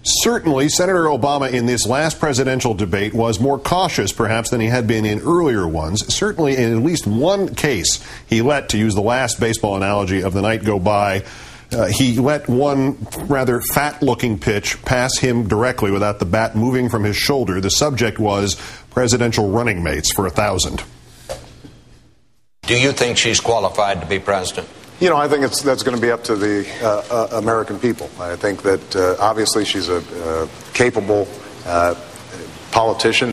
Certainly, Senator Obama in this last presidential debate was more cautious, perhaps, than he had been in earlier ones. Certainly, in at least one case, he let, to use the last baseball analogy of the night go by, he let one rather fat-looking pitch pass him directly without the bat moving from his shoulder. The subject was presidential running mates for 1,000. Do you think she's qualified to be president? You know, I think that's going to be up to the American people. I think that obviously she's a capable politician.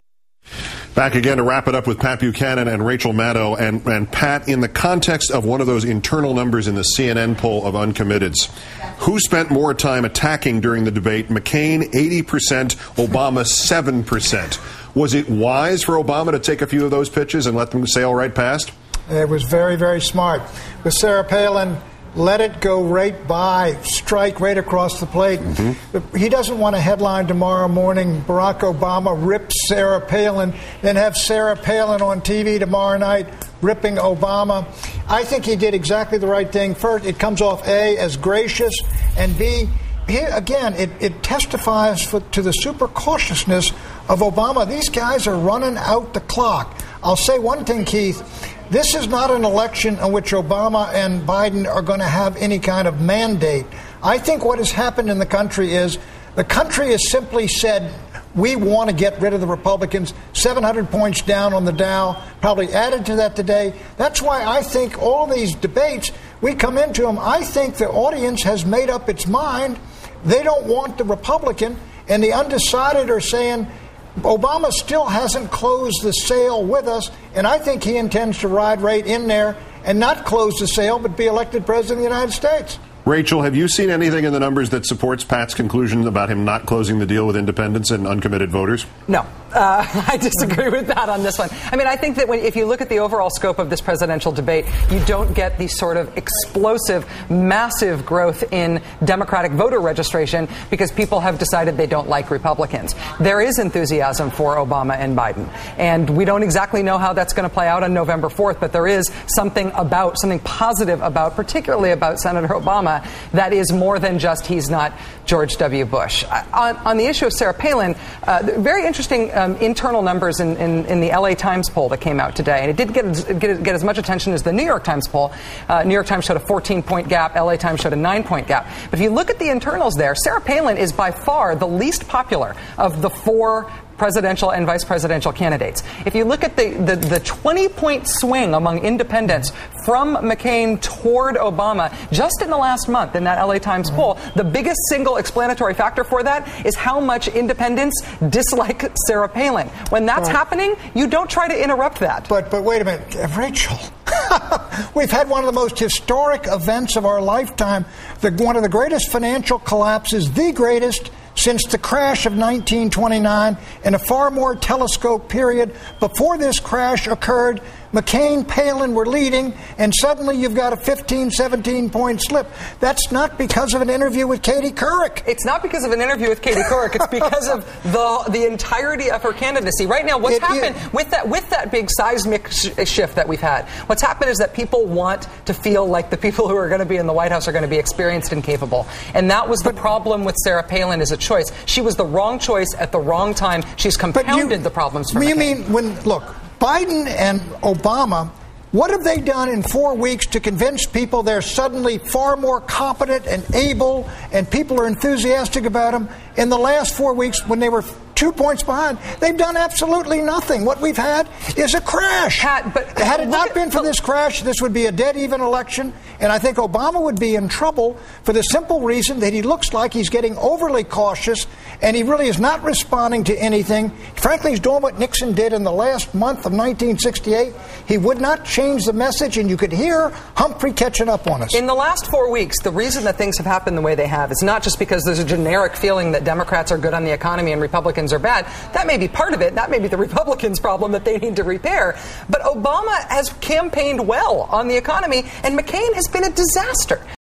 Back again to wrap it up with Pat Buchanan and Rachel Maddow. And Pat, in the context of one of those internal numbers in the CNN poll of uncommitteds, who spent more time attacking during the debate? McCain, 80%, Obama, 7%. Was it wise for Obama to take a few of those pitches and let them sail right past? It was very, very smart. With Sarah Palin, let it go right by, strike right across the plate. Mm-hmm. He doesn't want a headline tomorrow morning, Barack Obama rips Sarah Palin, then have Sarah Palin on TV tomorrow night ripping Obama. I think he did exactly the right thing. First, it comes off, A, as gracious, and B, here, again, it testifies to the super cautiousness of Obama. These guys are running out the clock. I'll say one thing, Keith. This is not an election in which Obama and Biden are going to have any kind of mandate. I think what has happened in the country is the country has simply said, we want to get rid of the Republicans. 700 points down on the Dow, probably added to that today. That's why I think all these debates, we come into them, I think the audience has made up its mind. They don't want the Republican, and the undecided are saying, Obama still hasn't closed the sale with us, and I think he intends to ride right in there and not close the sale, but be elected president of the United States. Rachel, have you seen anything in the numbers that supports Pat's conclusion about him not closing the deal with independents and uncommitted voters? No. I disagree with that on this one. I mean, I think that if you look at the overall scope of this presidential debate, you don't get the sort of explosive, massive growth in Democratic voter registration because people have decided they don't like Republicans. There is enthusiasm for Obama and Biden, and we don't exactly know how that's going to play out on November 4th, but there is something positive about, particularly about Senator Obama, that is more than just he's not George W. Bush. On the issue of Sarah Palin, very interesting internal numbers in the LA Times poll that came out today. And it did get as much attention as the New York Times poll. New York Times showed a 14-point gap. LA Times showed a 9-point gap. But if you look at the internals there, Sarah Palin is by far the least popular of the four presidential and vice presidential candidates. If you look at the 20-point swing among independents from McCain toward Obama just in the last month in that LA Times poll, the biggest single explanatory factor for that is how much independents dislike Sarah Palin. When that's happening, you don't try to interrupt that. But wait a minute, Rachel. We've had one of the most historic events of our lifetime. One of the greatest financial collapses, the greatest since the crash of 1929, in a far more telescoped period. Before this crash occurred, McCain, Palin were leading, and suddenly you've got a 15, 17-point slip. That's not because of an interview with Katie Couric. It's not because of an interview with Katie Couric. It's because of the entirety of her candidacy. Right now, what's happened with that big seismic shift that we've had, what's happened is that people want to feel like the people who are going to be in the White House are going to be experienced and capable. And that was the problem with Sarah Palin as a choice. She was the wrong choice at the wrong time. She's compounded the problems for You McCain. mean, look, Biden and Obama, what have they done in 4 weeks to convince people they're suddenly far more competent and able and people are enthusiastic about them? In the last 4 weeks, when they were 2 points behind, they've done absolutely nothing. What we've had is a crash. But had it not been for this crash, this would be a dead-even election, and I think Obama would be in trouble for the simple reason that he looks like he's getting overly cautious, and he really is not responding to anything. Frankly, he's doing what Nixon did in the last month of 1968. He would not change the message, and you could hear Humphrey catching up on us. In the last 4 weeks, the reason that things have happened the way they have is not just because there's a generic feeling that Democrats are good on the economy and Republicans are bad. That may be part of it. That may be the Republicans' problem that they need to repair. But Obama has campaigned well on the economy, and McCain has been a disaster.